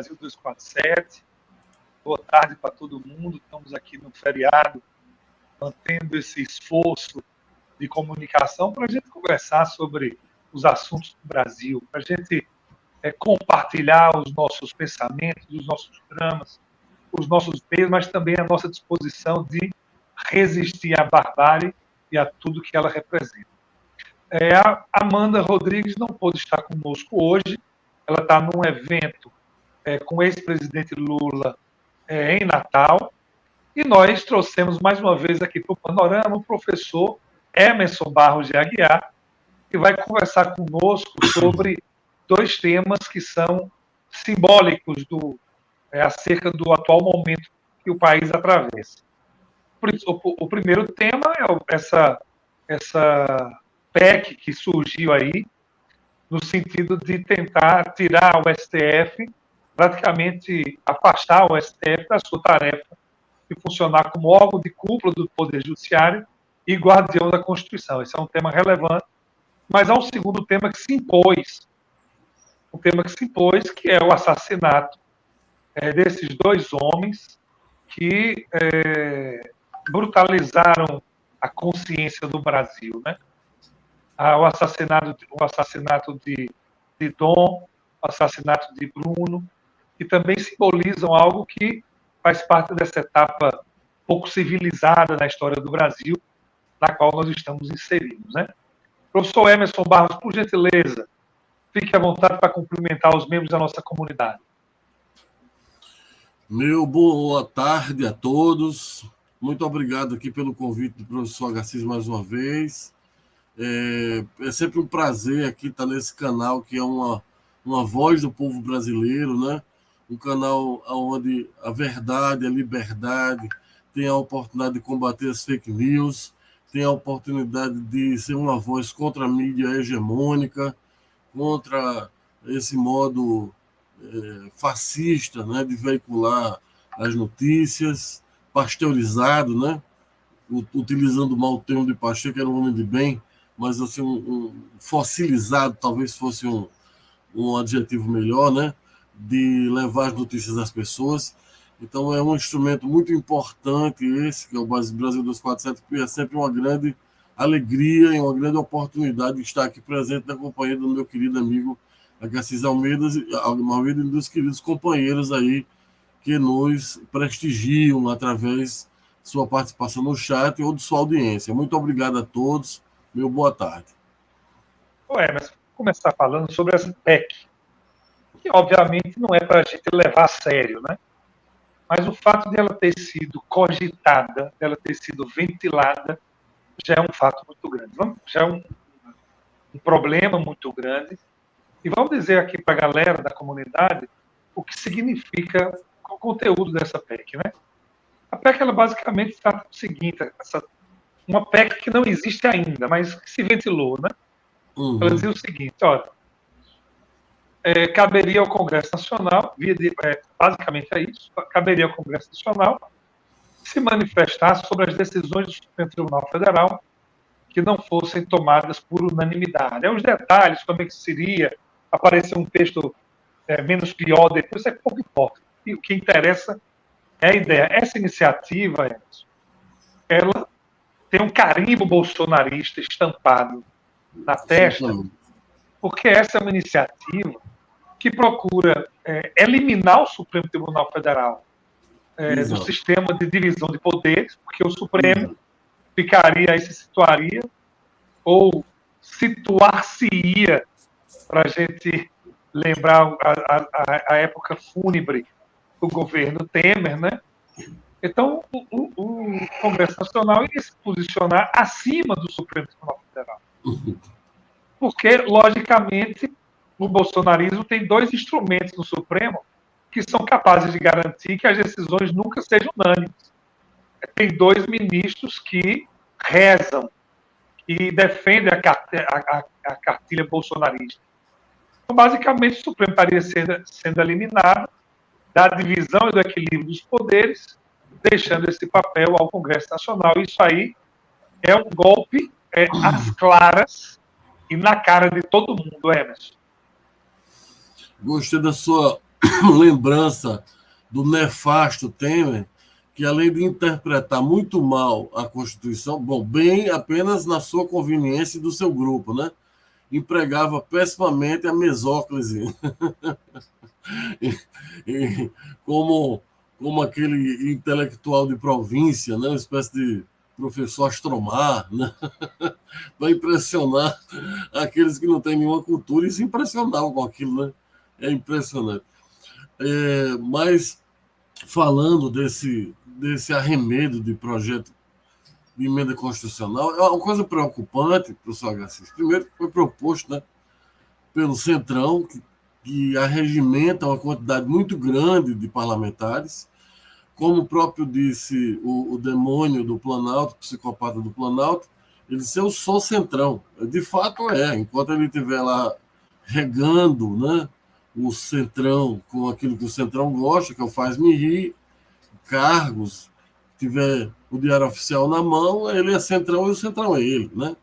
Brasil 247. Boa tarde para todo mundo. Estamos aqui no feriado, mantendo esse esforço de comunicação para a gente conversar sobre os assuntos do Brasil, para a gente compartilhar os nossos pensamentos, os nossos dramas, os nossos meios, mas também a nossa disposição de resistir à barbárie e a tudo que ela representa. A Amanda Rodrigues não pôde estar conosco hoje. Ela está num evento com o ex-presidente Lula em Natal. E nós trouxemos mais uma vez aqui para o Panorama o professor Emerson Barros de Aguiar, que vai conversar conosco sobre dois temas que são simbólicos acerca do atual momento que o país atravessa. O primeiro tema é essa PEC que surgiu aí, no sentido de tentar tirar o STF, praticamente afastar o STF da sua tarefa de funcionar como órgão de cúpula do Poder Judiciário e guardião da Constituição. Esse é um tema relevante, mas há um segundo tema que se impôs, que é o assassinato desses dois homens que brutalizaram a consciência do Brasil, né? O assassinato de Dom, o assassinato de Bruno, que também simbolizam algo que faz parte dessa etapa pouco civilizada na história do Brasil, na qual nós estamos inseridos, né? Professor Emerson Barros, por gentileza, fique à vontade para cumprimentar os membros da nossa comunidade. Meu boa tarde a todos. Muito obrigado aqui pelo convite do professor Agassiz mais uma vez. É sempre um prazer aqui estar nesse canal que é uma voz do povo brasileiro, né? Um canal onde a verdade, a liberdade tem a oportunidade de combater as fake news, tem a oportunidade de ser uma voz contra a mídia hegemônica, contra esse modo fascista, né, de veicular as notícias, pasteurizado, né? Utilizando mal o termo de Pacheco, era um homem de bem, mas assim, fossilizado talvez fosse um adjetivo melhor, né? De levar as notícias às pessoas. Então é um instrumento muito importante esse, que é o Brasil 247, que é sempre uma grande alegria e uma grande oportunidade de estar aqui presente na companhia do meu querido amigo Agassiz Almeida e dos queridos companheiros aí que nos prestigiam através de sua participação no chat ou de sua audiência. Muito obrigado a todos. Meu boa tarde. Mas vou começar falando sobre essa PEC, que obviamente não é para a gente levar a sério, né? Mas o fato de ela ter sido cogitada, dela ter sido ventilada, já é um fato muito grande. Já é um problema muito grande. E vamos dizer aqui para a galera da comunidade o que significa o conteúdo dessa PEC, né? A PEC, ela basicamente trata do seguinte, uma PEC que não existe ainda, mas que se ventilou, né? Ela dizia o seguinte, olha, caberia ao Congresso Nacional, basicamente é isso, caberia ao Congresso Nacional se manifestar sobre as decisões do Supremo Tribunal Federal que não fossem tomadas por unanimidade. Os detalhes, como é que seria, aparecer um texto menos pior depois, é pouco importa. E o que interessa é a ideia. Essa iniciativa, Emerson, ela tem um carimbo bolsonarista estampado na testa, porque essa é uma iniciativa que procura eliminar o Supremo Tribunal Federal do sistema de divisão de poderes, porque o Supremo se situaria, ou situar-se-ia, para a gente lembrar a época fúnebre do governo Temer, né? Então, o Congresso Nacional iria se posicionar acima do Supremo Tribunal Federal. Porque, logicamente, o bolsonarismo tem dois instrumentos no Supremo que são capazes de garantir que as decisões nunca sejam unânimes. Tem dois ministros que rezam e defendem a cartilha bolsonarista. Então, basicamente, o Supremo estaria sendo eliminado da divisão e do equilíbrio dos poderes, deixando esse papel ao Congresso Nacional. Isso aí é um golpe às claras e na cara de todo mundo, Emerson. Gostei da sua lembrança do nefasto Temer, que além de interpretar muito mal a Constituição, bom, bem apenas na sua conveniência e do seu grupo, né? Empregava pessimamente a mesóclise e como, como aquele intelectual de província, né? Uma espécie de professor Astromar, né? Para impressionar aqueles que não têm nenhuma cultura e se impressionavam com aquilo, né? É impressionante. Mas falando desse arremedo de projeto de emenda constitucional, é uma coisa preocupante, professor Garcia. Primeiro, foi proposto, né, pelo Centrão, que arregimenta uma quantidade muito grande de parlamentares. Como o próprio disse o demônio do Planalto, o psicopata do Planalto, ele disse: eu sou Centrão. De fato é, enquanto ele estiver lá regando, né, o Centrão com aquilo que o Centrão gosta, que é o faz-me rir, cargos, tiver o Diário Oficial na mão, ele é Centrão e o Centrão é ele, né?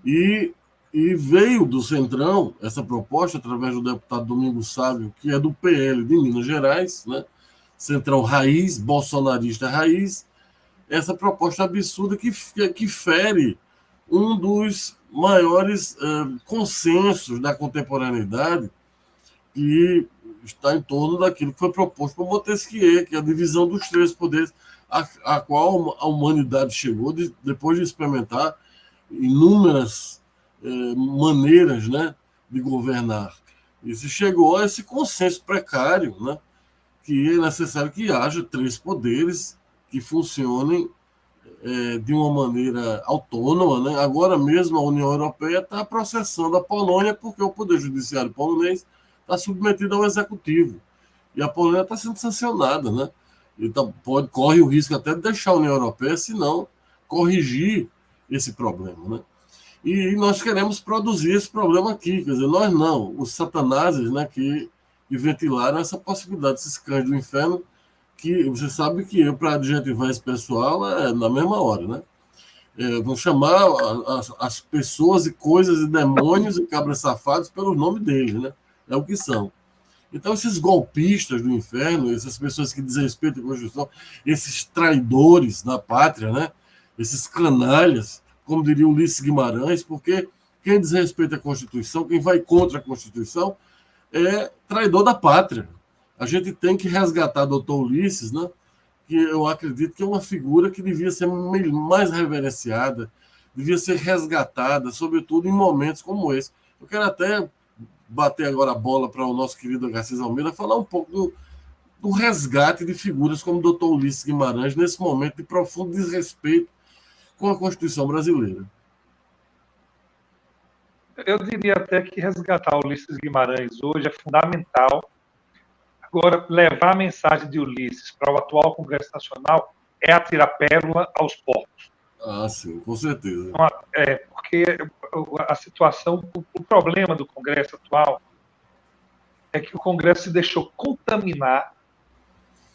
E, e veio do Centrão essa proposta através do deputado Domingos Sávio, que é do PL de Minas Gerais, né? Centrão raiz, bolsonarista raiz, essa proposta absurda que fere um dos maiores consensos da contemporaneidade, que está em torno daquilo que foi proposto por Montesquieu, que é a divisão dos três poderes, a qual a humanidade chegou depois de experimentar inúmeras maneiras, né, de governar. E se chegou a esse consenso precário, né, que é necessário que haja três poderes que funcionem de uma maneira autônoma, né? Agora mesmo a União Europeia está processando a Polônia porque o Poder Judiciário polonês está submetido ao Executivo. E a Polônia está sendo sancionada, né? Então corre o risco até de deixar a União Europeia, se não corrigir esse problema, né? E nós queremos produzir esse problema aqui, quer dizer, nós não, os satanases, né, que ventilaram essa possibilidade, esses cães do inferno, que você sabe que eu, para adjetivar esse pessoal, é na mesma hora, né? Vão chamar as pessoas e coisas e demônios e cabras safados pelo nome deles, né? É o que são. Então, esses golpistas do inferno, essas pessoas que desrespeitam a Constituição, esses traidores da pátria, né? Esses canalhas, como diria Ulisses Guimarães, porque quem desrespeita a Constituição, quem vai contra a Constituição, é traidor da pátria. A gente tem que resgatar doutor Ulisses, né? Que eu acredito que é uma figura que devia ser mais reverenciada, devia ser resgatada, sobretudo em momentos como esse. Eu quero até bater agora a bola para o nosso querido Garcês Almeida, falar um pouco do resgate de figuras como o doutor Ulisses Guimarães, nesse momento de profundo desrespeito com a Constituição brasileira. Eu diria até que resgatar Ulisses Guimarães hoje é fundamental. Agora, levar a mensagem de Ulisses para o atual Congresso Nacional é atirar pérola aos porcos. Ah, sim, com certeza. Porque a situação, o problema do Congresso atual é que o Congresso se deixou contaminar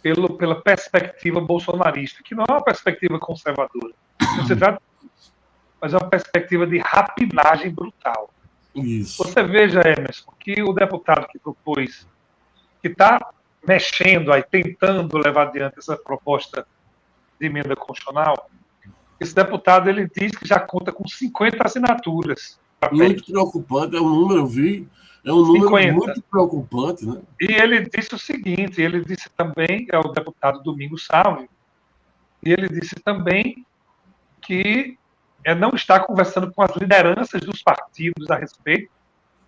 pela perspectiva bolsonarista, que não é uma perspectiva conservadora. Não se trata, mas é uma perspectiva de rapinagem brutal. Isso. Você veja, Emerson, que o deputado que propôs, que está mexendo aí, tentando levar adiante essa proposta de emenda constitucional, esse deputado ele diz que já conta com 50 assinaturas. Muito preocupante, é um número, eu vi, é um número 50. Muito preocupante, né? E ele disse o seguinte, ele disse também, é o deputado Domingos Sávio, e ele disse também que não está conversando com as lideranças dos partidos a respeito,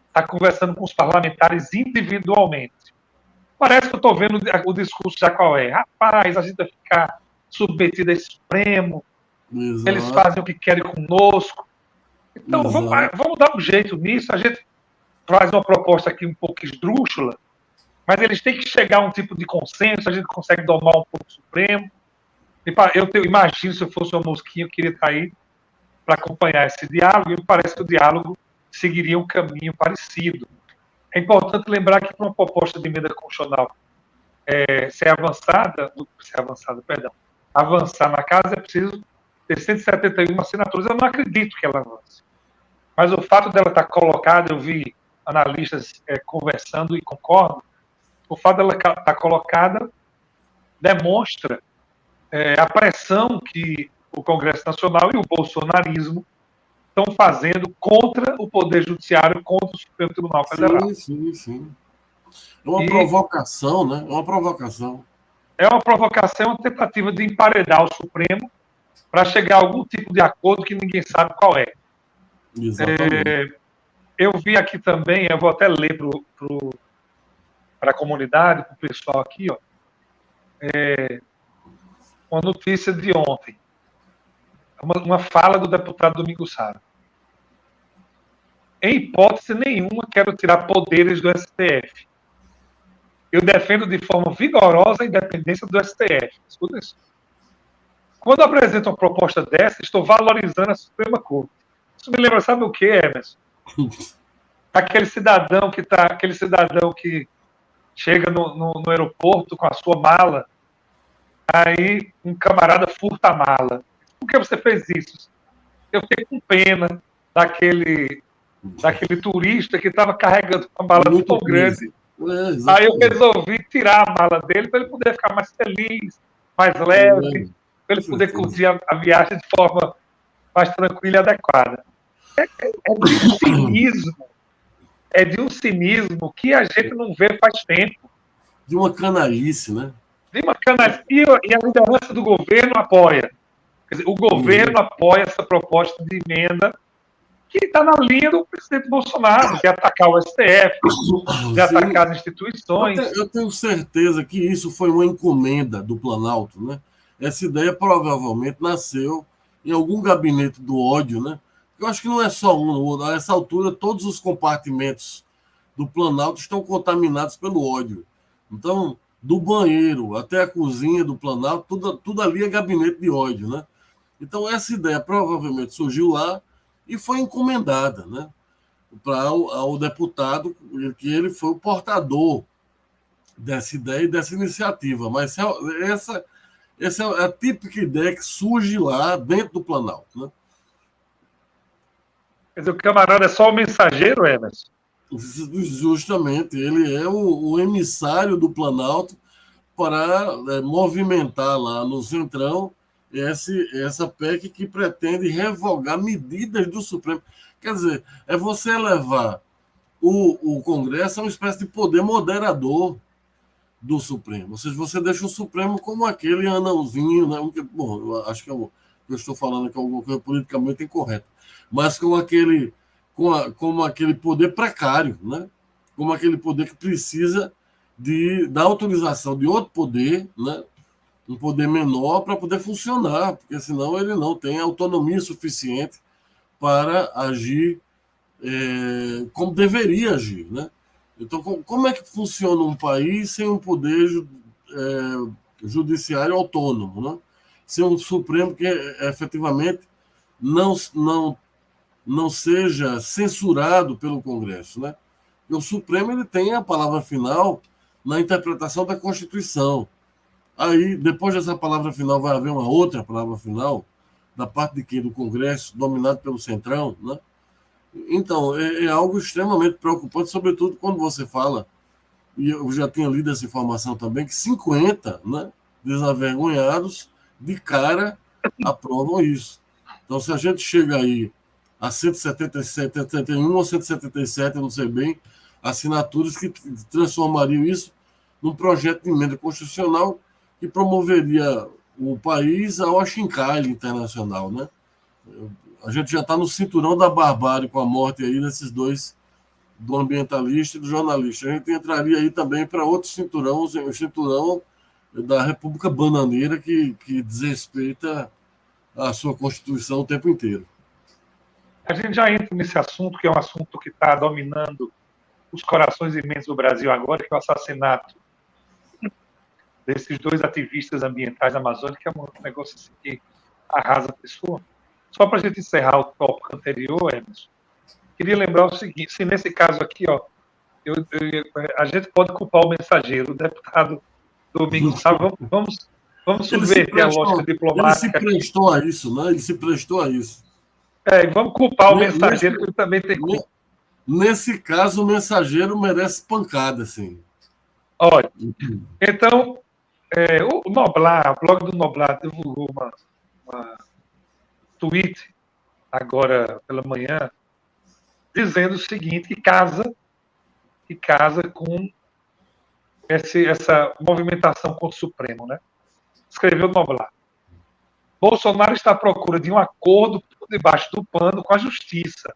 está conversando com os parlamentares individualmente. Parece que eu estou vendo o discurso já qual é. Rapaz, a gente vai ficar submetido a esse Supremo, exato, eles fazem o que querem conosco. Então, vamos dar um jeito nisso. A gente faz uma proposta aqui um pouco esdrúxula, mas eles têm que chegar a um tipo de consenso, a gente consegue domar um pouco o Supremo. Eu imagino, se eu fosse uma mosquinha, eu queria estar aí para acompanhar esse diálogo, e me parece que o diálogo seguiria um caminho parecido. É importante lembrar que para uma proposta de emenda constitucional avançar na casa, é preciso ter 171 assinaturas. Eu não acredito que ela avance. Mas o fato dela estar colocada, eu vi analistas conversando e concordo, o fato dela estar colocada demonstra a pressão que o Congresso Nacional e o bolsonarismo estão fazendo contra o Poder Judiciário, contra o Supremo Tribunal Federal. Sim. É uma provocação, né? É uma provocação. É uma provocação, uma tentativa de emparedar o Supremo para chegar a algum tipo de acordo que ninguém sabe qual é. Exatamente. Eu vi aqui também, eu vou até ler para a comunidade, para o pessoal aqui, ó, uma notícia de ontem. Uma fala do deputado Domingos Sara. Em hipótese nenhuma, quero tirar poderes do STF. Eu defendo de forma vigorosa a independência do STF. Escuta isso. Quando apresento uma proposta dessa, estou valorizando a Suprema Corte. Isso me lembra, sabe o que, Emerson? Aquele cidadão que chega no aeroporto com a sua mala, aí um camarada furta a mala. Por que você fez isso? Eu fiquei com pena daquele turista que estava carregando uma mala tão grande. Aí eu resolvi tirar a mala dele para ele poder ficar mais feliz, mais leve, para ele poder curtir a viagem de forma mais tranquila e adequada. É de um cinismo que a gente não vê faz tempo. De uma canalice, né? De uma canalice. E a liderança do governo apoia. Quer dizer, o governo apoia essa proposta de emenda que está na linha do presidente Bolsonaro, de atacar o STF, de atacar as instituições. Eu tenho certeza que isso foi uma encomenda do Planalto, né? Essa ideia provavelmente nasceu em algum gabinete do ódio, né? Eu acho que não é só um. A essa altura, todos os compartimentos do Planalto estão contaminados pelo ódio. Então, do banheiro até a cozinha do Planalto, tudo ali é gabinete de ódio, né? Então, essa ideia provavelmente surgiu lá e foi encomendada, né, para o deputado, que ele foi o portador dessa ideia e dessa iniciativa. Mas essa é a típica ideia que surge lá dentro do Planalto, né? Quer dizer, o camarada é só o mensageiro, Emerson? Justamente, ele é o emissário do Planalto para movimentar lá no Centrão essa PEC que pretende revogar medidas do Supremo. Quer dizer, é você elevar o Congresso a uma espécie de poder moderador do Supremo. Ou seja, você deixa o Supremo como aquele anãozinho, né? Bom, eu acho que eu estou falando que é alguma coisa politicamente incorreta, mas como aquele poder precário, né? Como aquele poder que precisa da autorização de outro poder, né? Um poder menor para poder funcionar, porque senão ele não tem autonomia suficiente para agir como deveria agir, né? Então, como é que funciona um país sem um poder judiciário autônomo, né? Sem um Supremo que efetivamente não seja censurado pelo Congresso, né? E o Supremo ele tem a palavra final na interpretação da Constituição. Aí, depois dessa palavra final, vai haver uma outra palavra final, da parte de quem? Do Congresso, dominado pelo Centrão, né? Então, é algo extremamente preocupante, sobretudo quando você fala, e eu já tinha lido essa informação também, que 50, né, desavergonhados de cara aprovam isso. Então, se a gente chega aí a 177, 71 ou 177, eu não sei bem, assinaturas que transformariam isso num projeto de emenda constitucional que promoveria o país ao achincalhe internacional, né? A gente já está no cinturão da barbárie com a morte aí desses dois, do ambientalista e do jornalista. A gente entraria aí também para outro cinturão, o cinturão da República Bananeira, que desrespeita a sua Constituição o tempo inteiro. A gente já entra nesse assunto, que é um assunto que está dominando os corações imensos do Brasil agora, que é o assassinato desses dois ativistas ambientais da Amazônia, que é um negócio assim que arrasa a pessoa. Só para a gente encerrar o tópico anterior, Emerson, queria lembrar o seguinte: se nesse caso aqui, ó, a gente pode culpar o mensageiro, o deputado Domingos Sá, vamos subverter a lógica diplomática. Ele se prestou a isso, né? Ele se prestou a isso. Vamos culpar o mensageiro, que ele também tem culpa. Nesse caso, o mensageiro merece pancada, sim. Olha, então, o Noblar, o blog do Noblar divulgou uma tweet agora pela manhã, dizendo o seguinte, que casa com essa movimentação contra o Supremo, né? Escreveu o Noblar. Bolsonaro está à procura de um acordo por debaixo do pano com a justiça.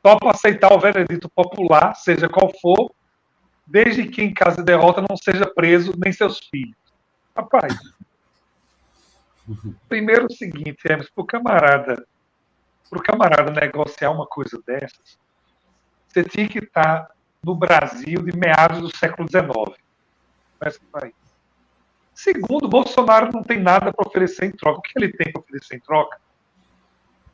Topa aceitar o veredito popular, seja qual for, desde que em caso de derrota não seja preso nem seus filhos. Rapaz, primeiro o seguinte, Hermes, para o camarada negociar uma coisa dessas, você tinha que estar no Brasil de meados do século XIX. Segundo, Bolsonaro não tem nada para oferecer em troca. O que ele tem para oferecer em troca,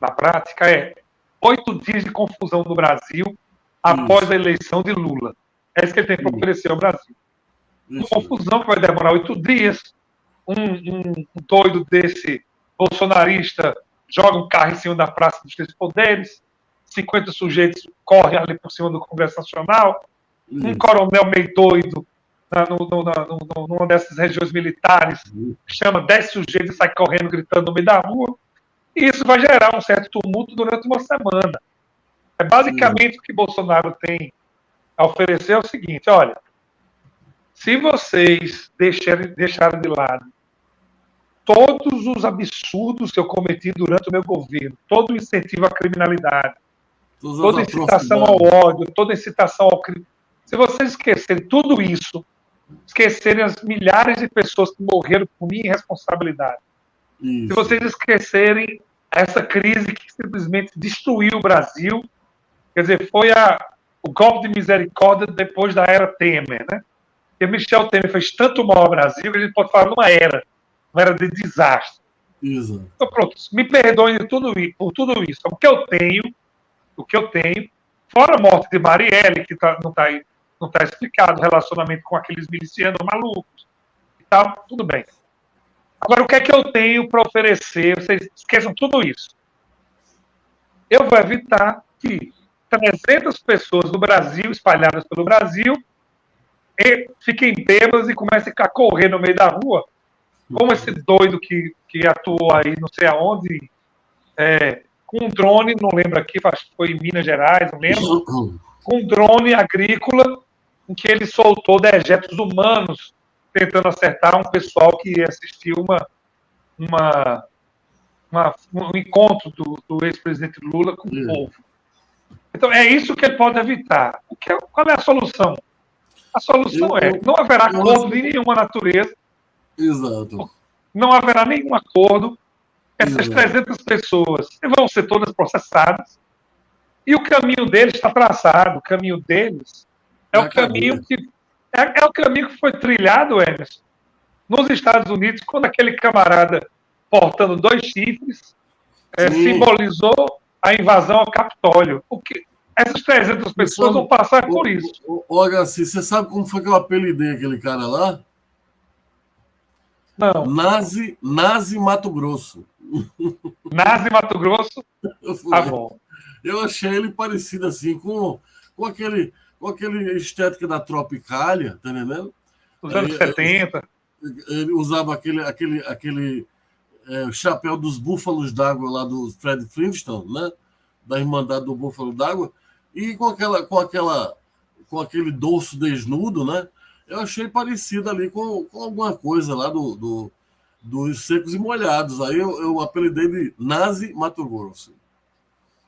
na prática, é 8 dias de confusão no Brasil após a eleição de Lula. É isso que ele tem para oferecer ao Brasil. Uma confusão que vai demorar 8 dias. Um doido desse bolsonarista joga um carro em cima da Praça dos Três Poderes, 50 sujeitos correm ali por cima do Congresso Nacional, um coronel meio doido numa dessas regiões militares chama 10 sujeitos e sai correndo, gritando no meio da rua, e isso vai gerar um certo tumulto durante uma semana. É basicamente o que Bolsonaro tem a oferecer é o seguinte, olha, se vocês deixarem de lado todos os absurdos que eu cometi durante o meu governo, todo o incentivo à criminalidade, toda incitação ao ódio, toda incitação ao crime, se vocês esquecerem tudo isso, esquecerem as milhares de pessoas que morreram por minha irresponsabilidade, se vocês esquecerem essa crise que simplesmente destruiu o Brasil, quer dizer, foi o golpe de misericórdia depois da era Temer, né? Porque Michel Temer fez tanto mal ao Brasil que a gente pode falar numa era de desastre. Exato. Então, pronto, me perdoem por tudo isso. O que eu tenho, fora a morte de Marielle, que não está explicado, o relacionamento com aqueles milicianos malucos e tal, tudo bem. Agora, o que é que eu tenho para oferecer? Vocês esqueçam tudo isso. Eu vou evitar que 300 pessoas do Brasil, espalhadas pelo Brasil, fiquem bêbadas e comecem a correr no meio da rua, como esse doido que atuou aí, não sei aonde, com um drone, não lembro aqui, acho que foi em Minas Gerais, não lembro, com um drone agrícola, em que ele soltou dejetos humanos, tentando acertar um pessoal que assistiu um encontro do ex-presidente Lula com o povo. Então, é isso que ele pode evitar. Qual é a solução? A solução não haverá acordo de nenhuma natureza. Exato. Não haverá nenhum acordo. Essas 300 pessoas vão ser todas processadas. E o caminho deles está traçado. O caminho deles é o caminho que foi trilhado, Emerson, nos Estados Unidos, quando aquele camarada portando 2 chifres simbolizou a invasão ao Capitólio. Essas 300 pessoas vão passar por isso. Olha, assim, você sabe como foi que eu apelidei aquele cara lá? Não. Nazi Mato Grosso. Nazi Mato Grosso? Tá bom. Eu achei ele parecido assim com aquele estética da Tropicália, tá entendendo? Dos anos 70. Ele usava aquele chapéu dos Búfalos d'Água lá do Fred Flintstone, né? Da Irmandade do Búfalo d'Água, e com aquele dorso desnudo, né? Eu achei parecido ali com alguma coisa lá dos Secos e Molhados. Aí eu apelidei de Nazi Mato Grosso.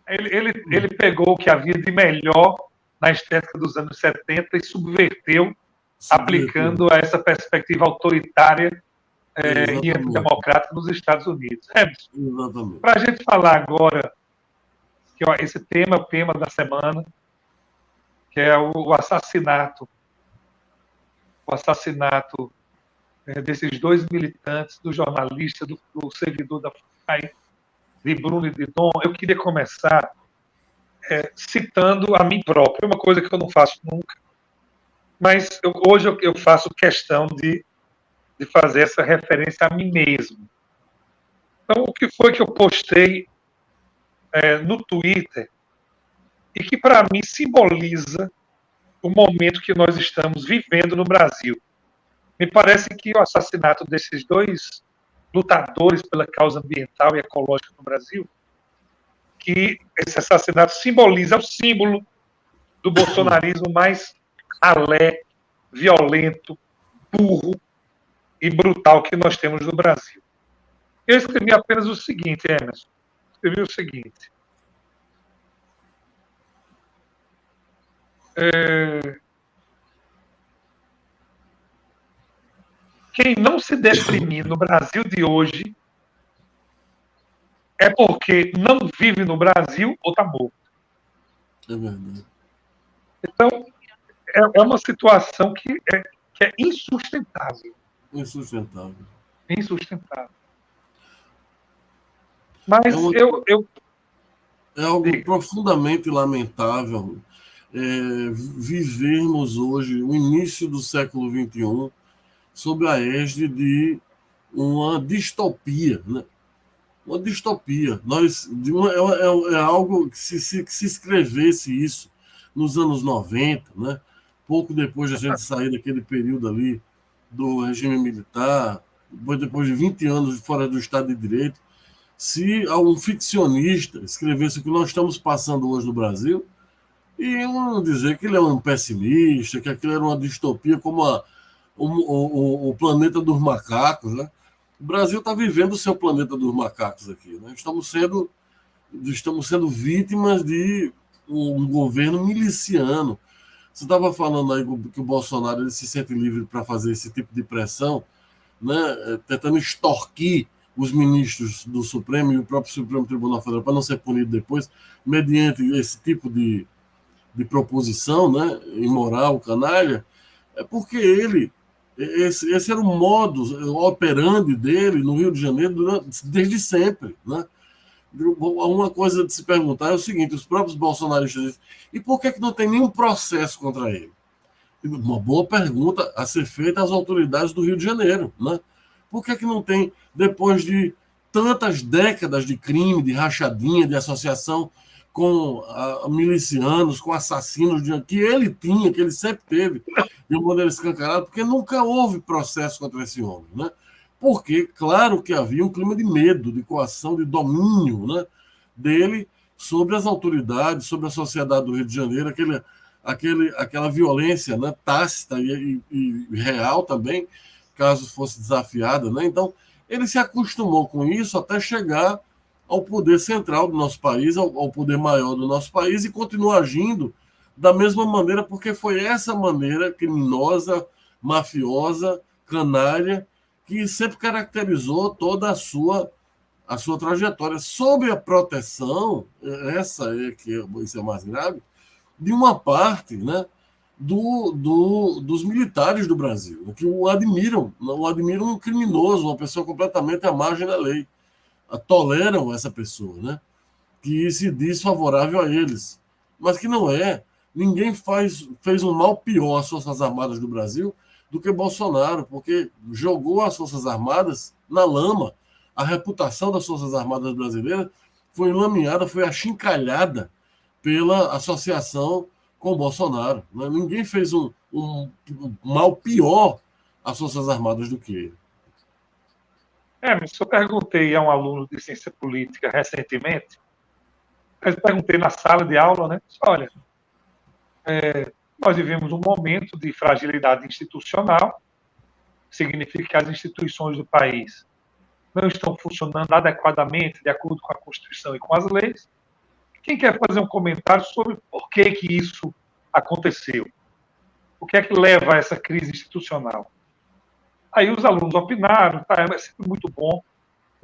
Ele pegou o que havia de melhor na estética dos anos 70 e subverteu, aplicando a essa perspectiva autoritária e antidemocrática nos Estados Unidos. Para a gente falar agora, que esse tema é o tema da semana, que é o assassinato desses 2 militantes, do jornalista, do servidor da FUNAI, de Bruno e de Dom. Eu queria começar citando a mim próprio, uma coisa que eu não faço nunca, mas hoje eu faço questão de fazer essa referência a mim mesmo. Então, o que foi que eu postei no Twitter e que, para mim, simboliza o momento que nós estamos vivendo no Brasil. Me parece que o assassinato desses dois lutadores pela causa ambiental e ecológica no Brasil, que esse assassinato simboliza o símbolo do bolsonarismo mais ralé, violento, burro e brutal que nós temos no Brasil. Eu escrevi apenas o seguinte, Emerson. Escrevi o seguinte. Quem não se deprimir no Brasil de hoje é porque não vive no Brasil ou está morto. É verdade. Então, é uma situação que é insustentável. Insustentável. Insustentável. Mas é algo Diga. profundamente lamentável vivermos hoje, o início do século XXI, sob a égide de uma distopia, né? Uma distopia. É algo que se escrevesse isso nos anos 90, né? Pouco depois de a gente sair daquele período ali do regime militar, depois de 20 anos fora do Estado de Direito, se um ficcionista escrevesse o que nós estamos passando hoje no Brasil, iam dizer que ele é um pessimista, que aquilo era uma distopia como o planeta dos macacos, né? O Brasil está vivendo o seu planeta dos macacos aqui, né? Estamos sendo vítimas de um governo miliciano. Você estava falando aí que o Bolsonaro ele se sente livre para fazer esse tipo de pressão, né? Tentando extorquir os ministros do Supremo e o próprio Supremo Tribunal Federal para não ser punido depois, mediante esse tipo de proposição, né? Imoral, canalha, é porque esse era o modus operandi dele no Rio de Janeiro desde sempre, né? Uma coisa de se perguntar é o seguinte: os próprios bolsonaristas dizem, e por que não tem nenhum processo contra ele? Uma boa pergunta a ser feita às autoridades do Rio de Janeiro, né? Por que não tem, depois de tantas décadas de crime, de rachadinha, de associação com milicianos, com assassinos, que ele tinha, que ele sempre teve, de uma maneira escancarada, porque nunca houve processo contra esse homem, né? Porque, claro que havia um clima de medo, de coação, de domínio, né, dele sobre as autoridades, sobre a sociedade do Rio de Janeiro, aquela violência, né, tácita e real também, caso fosse desafiada, né? Então, ele se acostumou com isso até chegar ao poder central do nosso país, ao poder maior do nosso país, e continua agindo da mesma maneira, porque foi essa maneira criminosa, mafiosa, canalha, que sempre caracterizou toda a sua trajetória, sob a proteção, isso é mais grave, de uma parte, né, dos militares do Brasil, né, que o admiram um criminoso, uma pessoa completamente à margem da lei, toleram essa pessoa, né, que se diz favorável a eles, mas que não é. Ninguém fez um mal pior às Forças Armadas do Brasil do que Bolsonaro, porque jogou as Forças Armadas na lama. A reputação das Forças Armadas brasileiras foi enlameada, foi achincalhada pela associação com Bolsonaro, né? Ninguém fez um mal pior às Forças Armadas do que ele. Mas eu perguntei a um aluno de ciência política recentemente, eu perguntei na sala de aula, né? Olha, nós vivemos um momento de fragilidade institucional, significa que as instituições do país não estão funcionando adequadamente de acordo com a Constituição e com as leis. Quem quer fazer um comentário sobre por que isso aconteceu? O que é que leva a essa crise institucional? Aí os alunos opinaram, tá? É sempre muito bom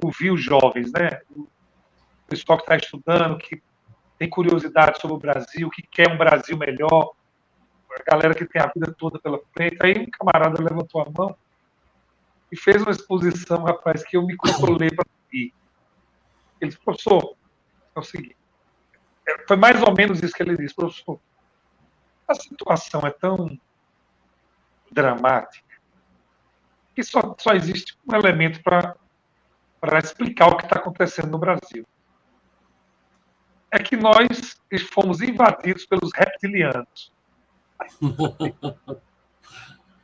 ouvir os jovens, né? O pessoal que está estudando, que tem curiosidade sobre o Brasil, que quer um Brasil melhor, a galera que tem a vida toda pela frente. Aí um camarada levantou a mão e fez uma exposição, rapaz, que eu me controlei para seguir. Ele disse, professor, é o seguinte, foi mais ou menos isso que ele disse, professor, a situação é tão dramática que só existe um elemento para explicar o que está acontecendo no Brasil. É que nós fomos invadidos pelos reptilianos.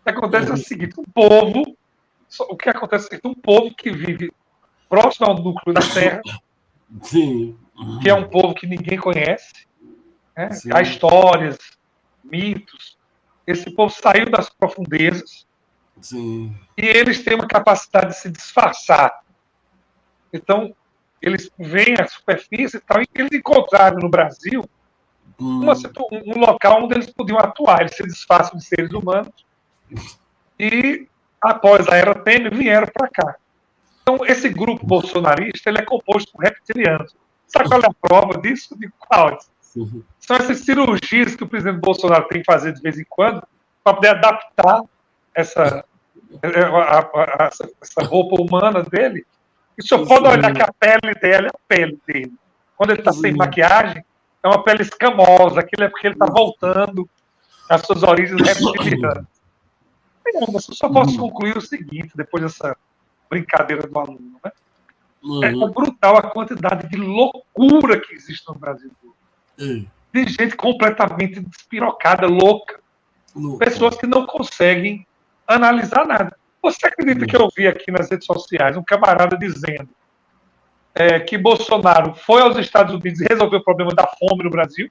que acontece é o seguinte, o que acontece é que um povo que vive próximo ao núcleo da Terra, Sim, que é um povo que ninguém conhece, né? Há sim, histórias, mitos, esse povo saiu das profundezas sim. e eles têm uma capacidade de se disfarçar. Então, eles veem a superfície e tal, e eles encontraram no Brasil Hum, um local onde eles podiam atuar. Eles se disfarçam de seres humanos e, após a Era Temer, vieram para cá. Então, esse grupo bolsonarista ele é composto por reptilianos. Sabe qual é a prova disso? De qual? sim. São essas cirurgias que o presidente Bolsonaro tem que fazer de vez em quando para poder adaptar essa, essa roupa humana dele. E o senhor pode olhar que Sim, a pele dele é a pele dele. Quando ele está sem sim. maquiagem, é uma pele escamosa. Aquilo é porque ele está voltando às suas origens reptilianas. E, Anderson, só posso concluir o seguinte, depois dessa brincadeira do aluno. Né? É Uhum. brutal a quantidade de loucura que existe no Brasil. Ei, De gente completamente despirocada, louca. louca. Pessoas que não conseguem analisar nada. Você acredita que eu vi aqui nas redes sociais um camarada dizendo que Bolsonaro foi aos Estados Unidos e resolveu o problema da fome no Brasil?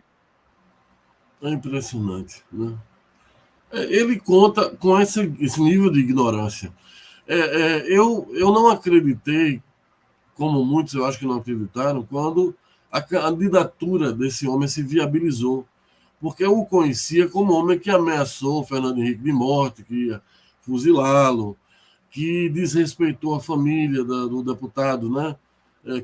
É impressionante, né? Ele conta com esse nível de ignorância. Eu não acreditei, como muitos eu acho que não acreditaram, quando a candidatura desse homem se viabilizou. Porque eu o conhecia como homem que ameaçou Fernando Henrique de morte, que ia fuzilá-lo, que desrespeitou a família do deputado, né?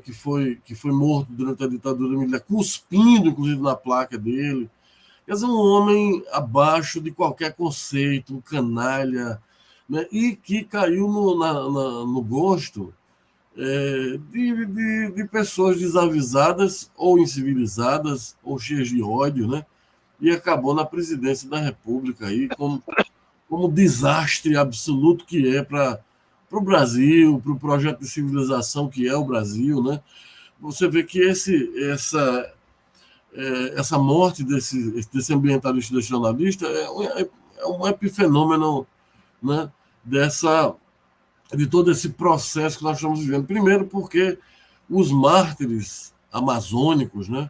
Que foi morto durante a ditadura militar, cuspindo, inclusive, na placa dele. Quer dizer, um homem abaixo de qualquer conceito, um canalha, né? E que caiu no gosto de pessoas desavisadas ou incivilizadas ou cheias de ódio, né? E acabou na presidência da República aí como desastre absoluto que é para o Brasil, para o projeto de civilização que é o Brasil, né? Você vê que essa morte desse ambientalista e nacionalista é um epifenômeno, né, de todo esse processo que nós estamos vivendo. Primeiro porque os mártires amazônicos, né,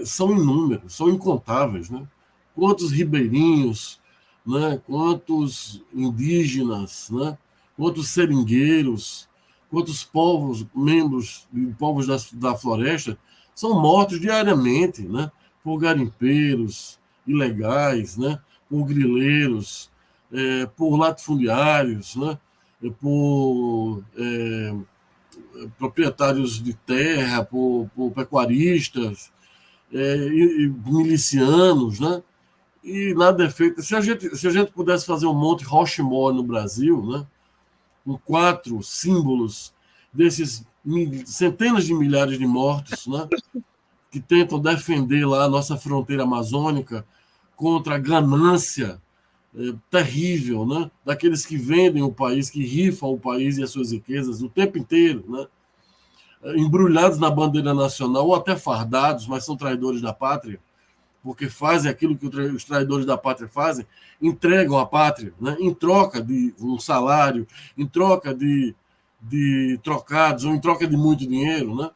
são inúmeros, são incontáveis. Né? Quantos ribeirinhos, né, quantos indígenas, né, quantos seringueiros, quantos povos, membros de povos da floresta, são mortos diariamente, né, por garimpeiros ilegais, né, por grileiros, por latifundiários, né, por proprietários de terra, por pecuaristas, e milicianos, né? E nada é feito. Se a gente pudesse fazer um Monte Rushmore no Brasil, né? Com 4 símbolos desses centenas de milhares de mortos, né? Que tentam defender lá a nossa fronteira amazônica contra a ganância terrível, né? Daqueles que vendem o país, que rifam o país e as suas riquezas o tempo inteiro, né? Embrulhados na bandeira nacional ou até fardados, mas são traidores da pátria, porque fazem aquilo que os traidores da pátria fazem, entregam a pátria, né, em troca de um salário, em troca de trocados, ou em troca de muito dinheiro. Né?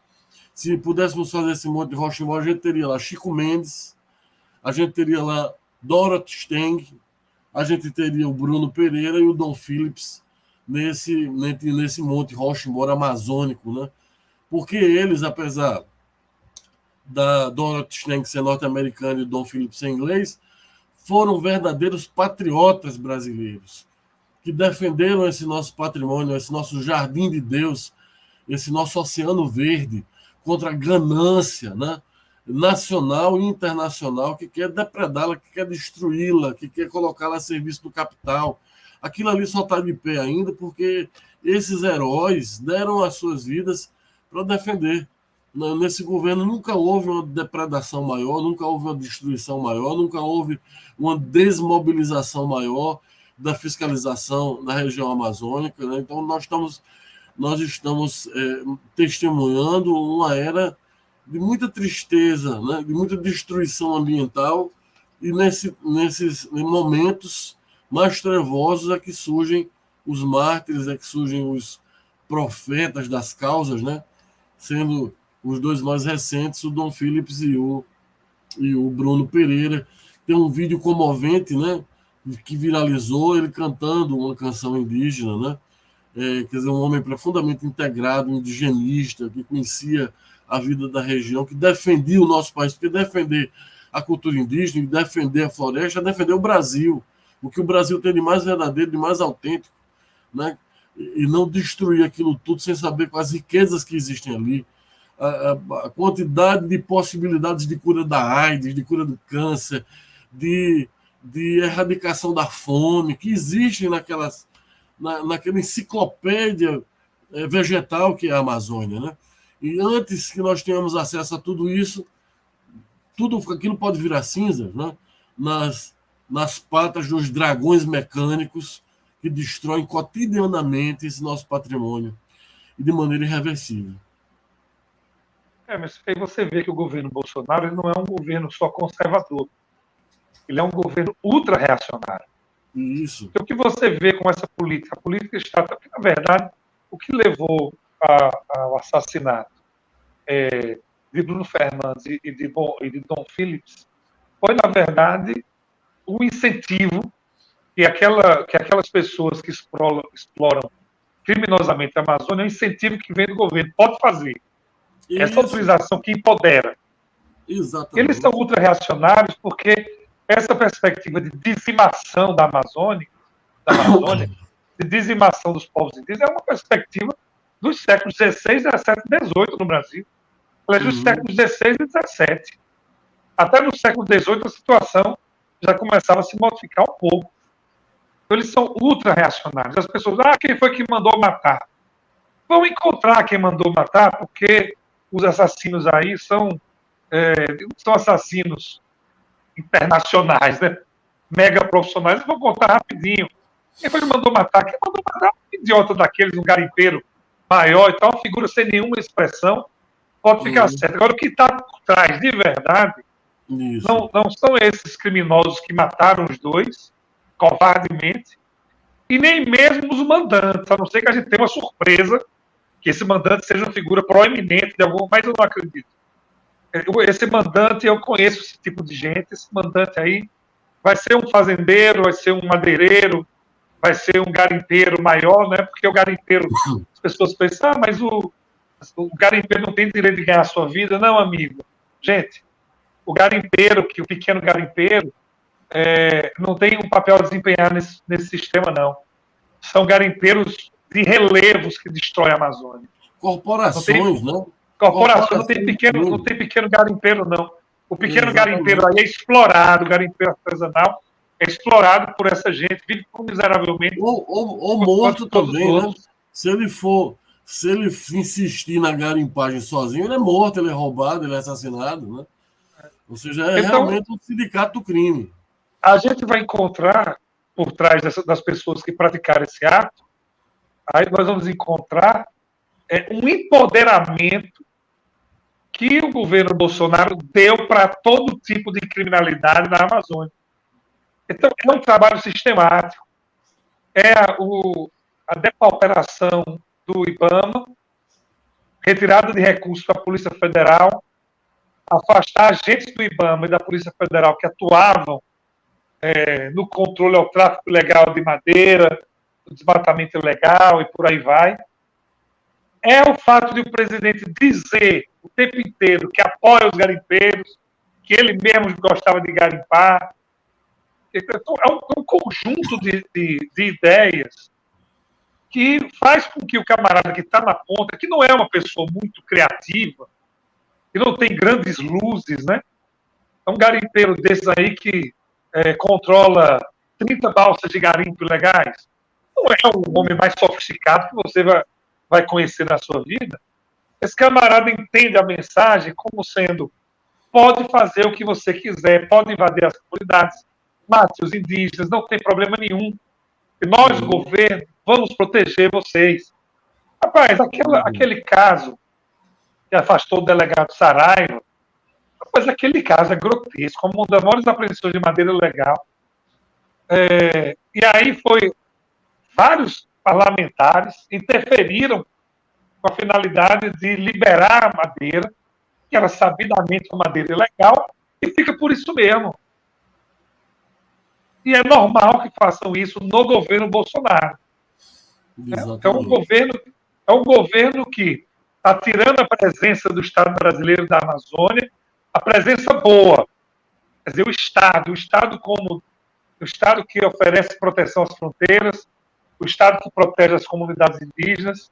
Se pudéssemos fazer esse monte de Rochemore, a gente teria lá Chico Mendes, a gente teria lá Dorothy Steng, a gente teria o Bruno Pereira e o Dom Phillips nesse monte Rochemore amazônico, né? Porque eles, apesar da Dorothy Steng ser norte-americana e Dom Phillips ser inglês, foram verdadeiros patriotas brasileiros, que defenderam esse nosso patrimônio, esse nosso jardim de Deus, esse nosso oceano verde, contra a ganância, né? Nacional e internacional, que quer depredá-la, que quer destruí-la, que quer colocá-la a serviço do capital. Aquilo ali só está de pé ainda porque esses heróis deram as suas vidas para defender. Nesse governo nunca houve uma depredação maior, nunca houve uma destruição maior, nunca houve uma desmobilização maior da fiscalização na região amazônica. Né? Então, nós estamos testemunhando uma era de muita tristeza, né? De muita destruição ambiental E nesses momentos mais trevosos é que surgem os mártires, é que surgem os profetas das causas, né? Sendo os dois mais recentes, o Dom Phillips e o Bruno Pereira. Tem um vídeo comovente, né? Que viralizou ele cantando uma canção indígena, né? Quer dizer, um homem profundamente integrado, um indigenista, que conhecia a vida da região, que defendia o nosso país, porque defender a cultura indígena, defender a floresta, é defender o Brasil, o que o Brasil tem de mais verdadeiro, de mais autêntico, né? E não destruir aquilo tudo sem saber quais riquezas que existem ali, a quantidade de possibilidades de cura da AIDS, de cura do câncer, de, de erradicação da fome, que existem naquela enciclopédia vegetal que é a Amazônia, né? E antes que nós tenhamos acesso a tudo isso, tudo aquilo pode virar cinza, né? nas patas dos dragões mecânicos que destroem cotidianamente esse nosso patrimônio e de maneira irreversível. Mas aí você vê que o governo Bolsonaro ele não é um governo só conservador. Ele é um governo ultra-reacionário. Isso. Então, o que você vê com essa política? A política está... Porque, na verdade, o que levou ao assassinato de Bruno Fernandes e de Dom Phillips foi, na verdade, o incentivo que aquelas pessoas que exploram criminosamente a Amazônia, é um incentivo que vem do governo. Pode fazer. Essa autorização que empodera. Exatamente. Eles são ultra-reacionários porque essa perspectiva de dizimação da Amazônia, de dizimação dos povos indígenas, é uma perspectiva dos séculos XVI, XVII e XVIII no Brasil. Ela é dos séculos XVI e XVII. Até no século XVIII a situação já começava a se modificar um pouco. Então eles são ultra-reacionários. As pessoas, quem foi que mandou matar? Vão encontrar quem mandou matar, porque os assassinos aí são assassinos internacionais, né? Mega profissionais. Vão contar rapidinho. Quem foi que mandou matar? Quem mandou matar? Um idiota daqueles, um garimpeiro maior e tal, uma figura sem nenhuma expressão, pode ficar certo. Agora, o que está por trás, de verdade, não são esses criminosos que mataram os dois, covardemente, e nem mesmo os mandantes, a não ser que a gente tenha uma surpresa que esse mandante seja uma figura proeminente de algum, mas eu não acredito. Esse mandante, eu conheço esse tipo de gente, esse mandante aí vai ser um fazendeiro, vai ser um madeireiro, vai ser um garimpeiro maior, né? Porque o garimpeiro, as pessoas pensam, mas o garimpeiro não tem direito de ganhar a sua vida. Não, amigo. Gente, o pequeno garimpeiro, não tem um papel a desempenhar nesse sistema, não. São garimpeiros de relevos que destroem a Amazônia. Corporações, não? Corporações, não tem pequeno garimpeiro, não. O pequeno garimpeiro aí é explorado, o garimpeiro artesanal é explorado por essa gente, vive miseravelmente. Ou morto também, né? Se ele insistir na garimpagem sozinho, ele é morto, ele é roubado, ele é assassinado, né? Ou seja, é realmente um sindicato do crime. A gente vai encontrar, por trás das pessoas que praticaram esse ato, aí nós vamos encontrar um empoderamento que o governo Bolsonaro deu para todo tipo de criminalidade na Amazônia. Então, é um trabalho sistemático. É a depauperação do IBAMA, retirada de recursos da Polícia Federal, afastar agentes do IBAMA e da Polícia Federal que atuavam no controle ao tráfico ilegal de madeira, do desmatamento ilegal e por aí vai. É o fato de o presidente dizer o tempo inteiro que apoia os garimpeiros, que ele mesmo gostava de garimpar. Então, é um conjunto de ideias que faz com que o camarada que está na ponta, que não é uma pessoa muito criativa, que não tem grandes luzes, né? É um garimpeiro desses aí que controla 30 balsas de garimpo legais. Não é o homem mais sofisticado que você vai conhecer na sua vida. Esse camarada entende a mensagem como sendo: pode fazer o que você quiser, pode invadir as comunidades, mate os indígenas, não tem problema nenhum. E nós, governo, vamos proteger vocês. Rapaz, aquele caso que afastou o delegado Saraiva, Mas aquele caso é grotesco, como uma das maiores apreensões de madeira legal. E aí vários parlamentares interferiram com a finalidade de liberar a madeira, que era sabidamente uma madeira ilegal, e fica por isso mesmo. E é normal que façam isso no governo Bolsonaro. É um governo que está tirando a presença do Estado brasileiro da Amazônia, a presença boa. Quer dizer, o Estado como o Estado que oferece proteção às fronteiras, o Estado que protege as comunidades indígenas,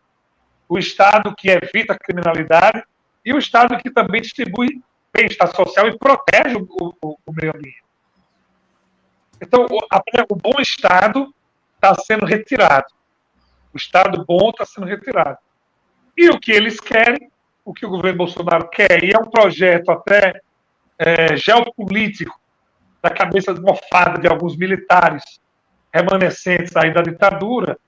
o Estado que evita a criminalidade e o Estado que também distribui bem-estar social e protege o meio ambiente. Então, o bom Estado está sendo retirado. O Estado bom está sendo retirado. E o que eles querem, o que o governo Bolsonaro quer, e é um projeto até geopolítico da cabeça mofada de alguns militares remanescentes aí da ditadura,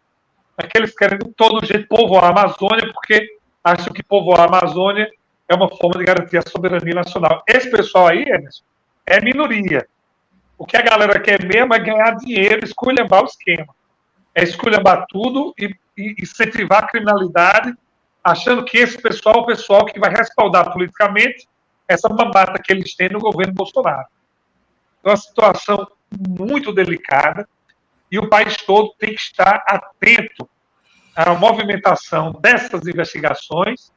é que eles querem de todo jeito povoar a Amazônia, porque acham que povoar a Amazônia é uma forma de garantir a soberania nacional. Esse pessoal aí, Emerson, é minoria. O que a galera quer mesmo é ganhar dinheiro, esculhambar o esquema. É esculhambar tudo e incentivar a criminalidade, achando que esse pessoal é o pessoal que vai respaldar politicamente essa mamata que eles têm no governo Bolsonaro. É uma situação muito delicada e o país todo tem que estar atento à movimentação dessas investigações,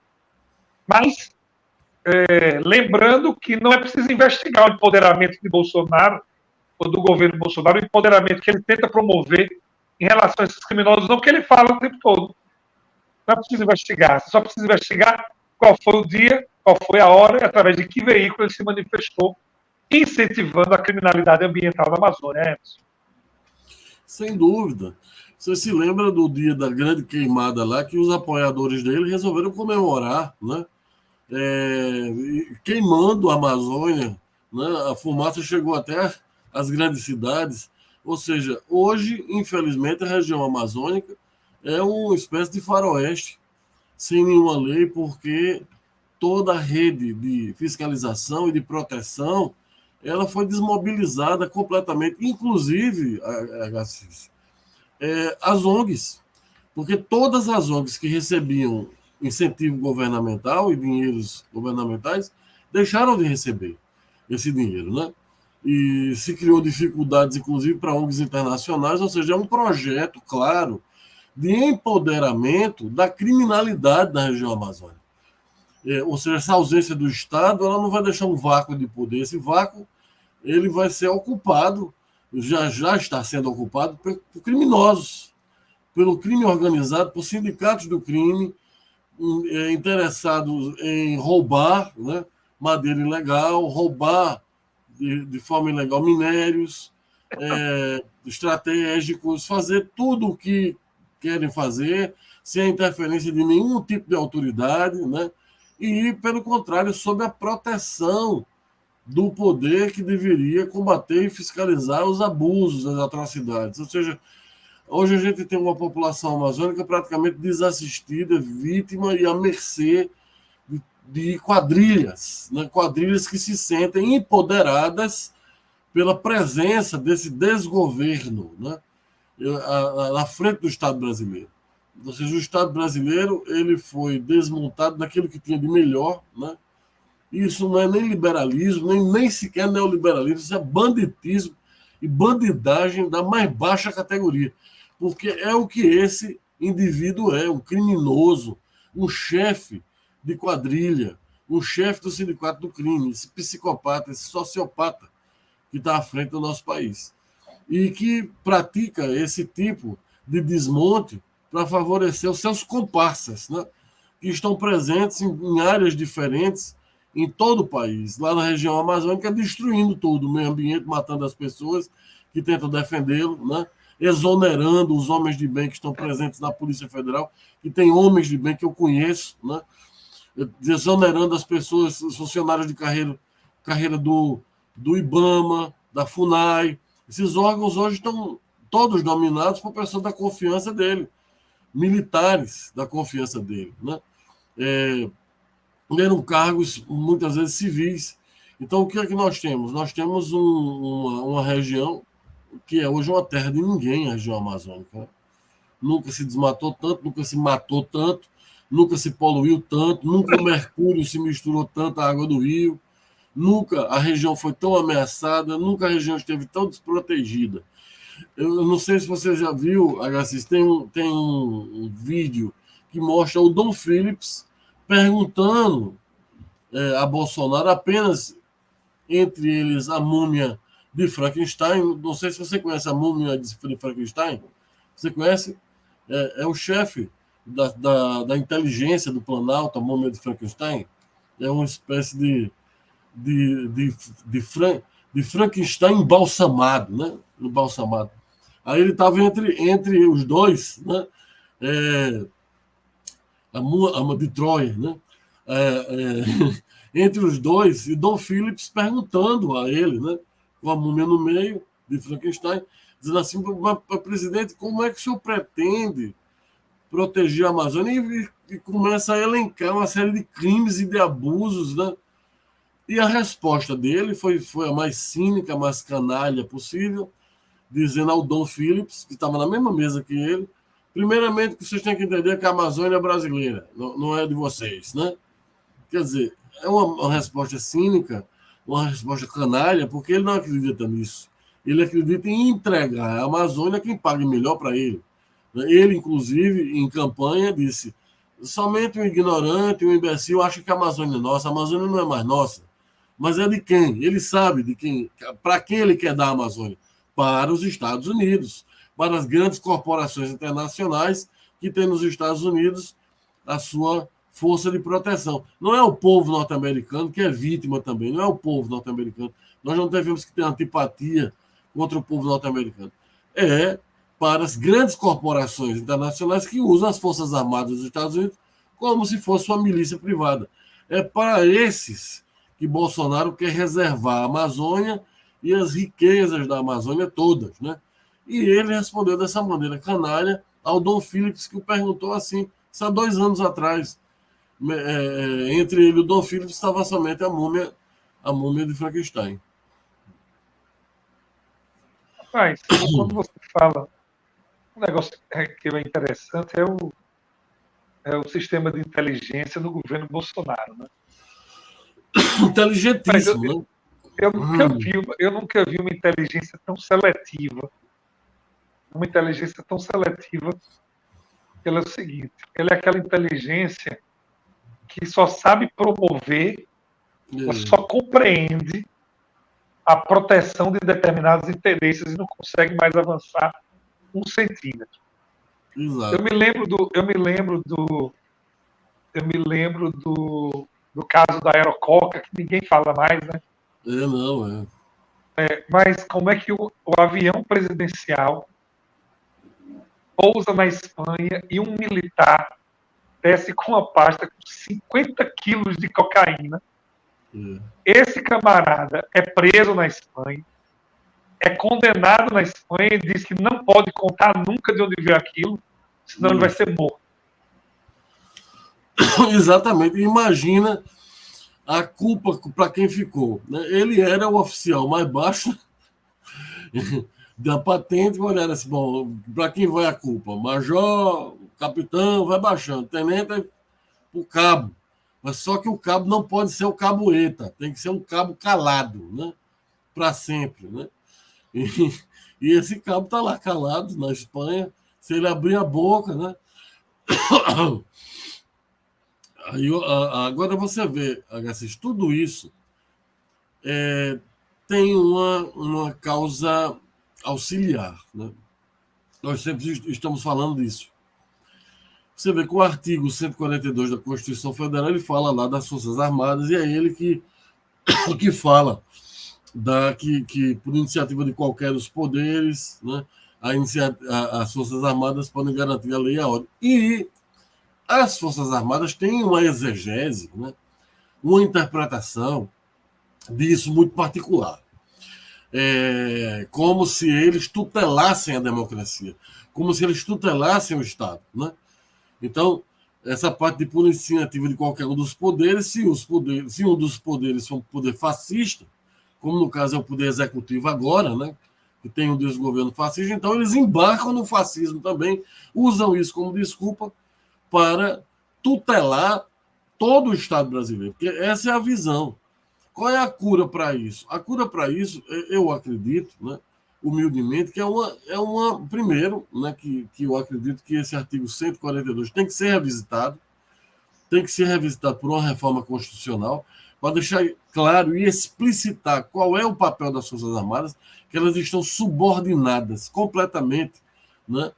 mas lembrando que não é preciso investigar o empoderamento de Bolsonaro ou do governo Bolsonaro, o empoderamento que ele tenta promover em relação a esses criminosos, não que ele fala o tempo todo. Não é preciso investigar, você só precisa investigar qual foi o dia, qual foi a hora e através de que veículo ele se manifestou, incentivando a criminalidade ambiental na Amazônia. Sem dúvida. Você se lembra do dia da grande queimada lá, que os apoiadores dele resolveram comemorar, né? Queimando a Amazônia, né? A fumaça chegou até as grandes cidades. Ou seja, hoje, infelizmente, a região amazônica é uma espécie de faroeste, sem nenhuma lei, porque toda a rede de fiscalização e de proteção ela foi desmobilizada completamente, inclusive, as ONGs, porque todas as ONGs que recebiam incentivo governamental e dinheiros governamentais deixaram de receber esse dinheiro, né? E se criou dificuldades, inclusive, para ONGs internacionais, ou seja, é um projeto, claro, de empoderamento da criminalidade na região amazônica. Ou seja, essa ausência do Estado ela não vai deixar um vácuo de poder. Esse vácuo ele vai ser ocupado, já está sendo ocupado por criminosos, pelo crime organizado, por sindicatos do crime, interessados em roubar, né, madeira ilegal, roubar de forma ilegal minérios estratégicos, fazer tudo o que querem fazer, sem a interferência de nenhum tipo de autoridade, né? E, pelo contrário, sob a proteção do poder que deveria combater e fiscalizar os abusos, as atrocidades. Ou seja, hoje a gente tem uma população amazônica praticamente desassistida, vítima e à mercê de quadrilhas, né? Quadrilhas que se sentem empoderadas pela presença desse desgoverno, né? Na frente do Estado brasileiro. Ou seja, o Estado brasileiro ele foi desmontado daquilo que tinha de melhor, né? Isso não é nem liberalismo, nem sequer neoliberalismo, isso é banditismo e bandidagem da mais baixa categoria. Porque é o que esse indivíduo é, um criminoso, um chefe de quadrilha, um chefe do sindicato do crime, esse psicopata, esse sociopata que está à frente do nosso país. E que pratica esse tipo de desmonte para favorecer os seus comparsas, né? Que estão presentes em áreas diferentes em todo o país, lá na região amazônica, destruindo tudo, o meio ambiente, matando as pessoas que tentam defendê-lo, né? Exonerando os homens de bem que estão presentes na Polícia Federal, que tem homens de bem que eu conheço, né? Exonerando as pessoas, os funcionários de carreira do IBAMA, da FUNAI. Esses órgãos hoje estão todos dominados por pessoas da confiança dele, militares da confiança dele, né? Eram cargos muitas vezes civis Então, o que é que nós temos? Nós temos uma região que é hoje uma terra de ninguém, a região amazônica. Né? Nunca se desmatou tanto, nunca se matou tanto, nunca se poluiu tanto, nunca o mercúrio se misturou tanto à água do rio, nunca a região foi tão ameaçada, nunca a região esteve tão desprotegida. Eu não sei se você já viu, Agassiz, tem um vídeo que mostra o Dom Phillips perguntando a Bolsonaro apenas entre eles a múmia de Frankenstein. Não sei se você conhece a múmia de Frankenstein. Você conhece? É o chefe da inteligência do Planalto, a múmia de Frankenstein. É uma espécie de, de, de, Fran, de Frankenstein embalsamado, né? Embalsamado. Aí ele estava entre os dois, né? A de Troia, né? Entre os dois, e Dom Phillips perguntando a ele, né? Com a múmia no meio de Frankenstein, dizendo assim: presidente, como é que o senhor pretende proteger a Amazônia? E começa a elencar uma série de crimes e de abusos, né? E a resposta dele foi a mais cínica, a mais canalha possível, dizendo ao Dom Phillips, que estava na mesma mesa que ele: primeiramente, que vocês têm que entender que a Amazônia é brasileira, não é de vocês, né? Quer dizer, é uma resposta cínica, uma resposta canalha, porque ele não acredita nisso. Ele acredita em entregar a Amazônia a quem pague melhor para ele. Ele, inclusive, em campanha, disse: somente um ignorante, um imbecil acha que a Amazônia é nossa. A Amazônia não é mais nossa. Mas é de quem? Ele sabe de quem, para quem ele quer dar a Amazônia? Para os Estados Unidos, para as grandes corporações internacionais que têm nos Estados Unidos a sua força de proteção. Não é o povo norte-americano que é vítima também, não é o povo norte-americano. Nós não devemos ter antipatia contra o povo norte-americano. É para as grandes corporações internacionais que usam as Forças Armadas dos Estados Unidos como se fosse uma milícia privada. É para esses que Bolsonaro quer reservar a Amazônia e as riquezas da Amazônia todas, né? E ele respondeu dessa maneira canalha ao Dom Phillips, que o perguntou assim, isso há 2 anos atrás. Entre ele e o Dom Phillips estava somente a múmia de Frankenstein. Mas, quando você fala, um negócio que é interessante é o sistema de inteligência do governo Bolsonaro, né? Mas Inteligentíssimo, né? eu nunca vi uma inteligência tão seletiva. Uma inteligência tão seletiva, ela é o seguinte: ela é aquela inteligência que só sabe promover, ela só compreende a proteção de determinados interesses e não consegue mais avançar 1 centímetro. Exato. Eu me lembro do caso da Aerococa, que ninguém fala mais, né? Não. Mas como é que o avião presidencial pousa na Espanha e um militar desce com uma pasta com 50 quilos de cocaína? Esse camarada é preso na Espanha, é condenado na Espanha e diz que não pode contar nunca de onde veio aquilo, senão ele vai ser morto. Exatamente. Imagina a culpa para quem ficou. Né? Ele era o oficial mais baixo da patente, olha, era assim, bom, para quem vai a culpa? Major, capitão, vai baixando. Tenente, o cabo. Mas só que o cabo não pode ser o caboeta, tem que ser um cabo calado, né? Para sempre, né? E esse cabo está lá calado na Espanha. Se ele abrir a boca, né? Aí, agora você vê, Agassiz, tudo isso tem uma causa auxiliar, né? Nós sempre estamos falando disso. Você vê que o artigo 142 da Constituição Federal, ele fala lá das Forças Armadas, e é ele que fala que por iniciativa de qualquer dos poderes, né, as Forças Armadas podem garantir a lei e a ordem. E as Forças Armadas têm uma exegese, né, uma interpretação disso muito particular. Como se eles tutelassem a democracia, como se eles tutelassem o Estado. Né? Então, essa parte de polícia iniciativa de qualquer um dos poderes, se um dos poderes for um poder fascista, como no caso é o poder executivo agora, né, que tem um desgoverno fascista, então eles embarcam no fascismo também, usam isso como desculpa para tutelar todo o Estado brasileiro, porque essa é a visão. Qual é a cura para isso? A cura para isso, eu acredito, né, humildemente, que primeiro, né, que eu acredito que esse artigo 142 tem que ser revisitado, por uma reforma constitucional, para deixar claro e explicitar qual é o papel das Forças Armadas, que elas estão subordinadas completamente, né,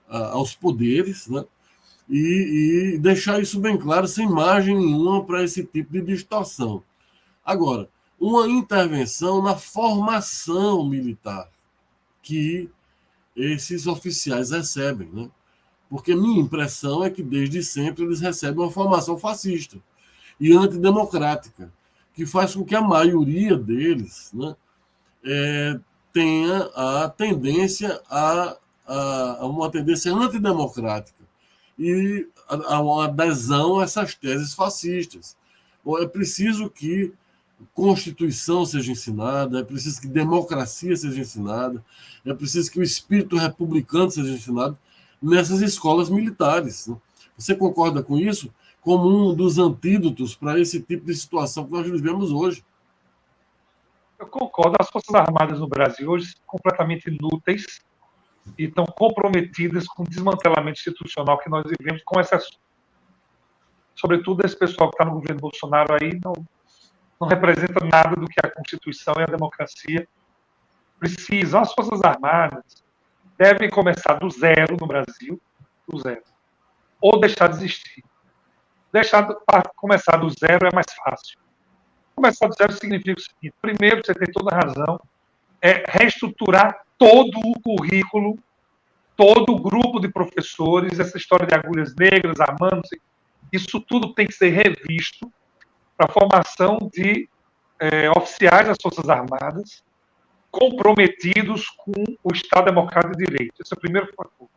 aos poderes, né, e deixar isso bem claro, sem margem nenhuma para esse tipo de distorção. Agora, uma intervenção na formação militar que esses oficiais recebem, né? Porque minha impressão é que desde sempre eles recebem uma formação fascista e antidemocrática, que faz com que a maioria deles, né, tenha a tendência a uma tendência antidemocrática e a uma adesão a essas teses fascistas. É preciso que Constituição seja ensinada, é preciso que democracia seja ensinada, é preciso que o espírito republicano seja ensinado nessas escolas militares. Né? Você concorda com isso? Como um dos antídotos para esse tipo de situação que nós vivemos hoje. Eu concordo. As Forças Armadas no Brasil hoje são completamente inúteis e estão comprometidas com o desmantelamento institucional que nós vivemos, com exceção. Sobretudo esse pessoal que está no governo Bolsonaro aí não representa nada do que a Constituição e a democracia precisam. As Forças Armadas devem começar do zero no Brasil, do zero, ou deixar de existir. Começar do zero é mais fácil. Começar do zero significa o seguinte: primeiro, você tem toda a razão, é reestruturar todo o currículo, todo o grupo de professores, essa história de agulhas negras, armando, isso tudo tem que ser revisto para a formação de oficiais das Forças Armadas comprometidos com o Estado Democrático de Direito. Esse é o primeiro fator.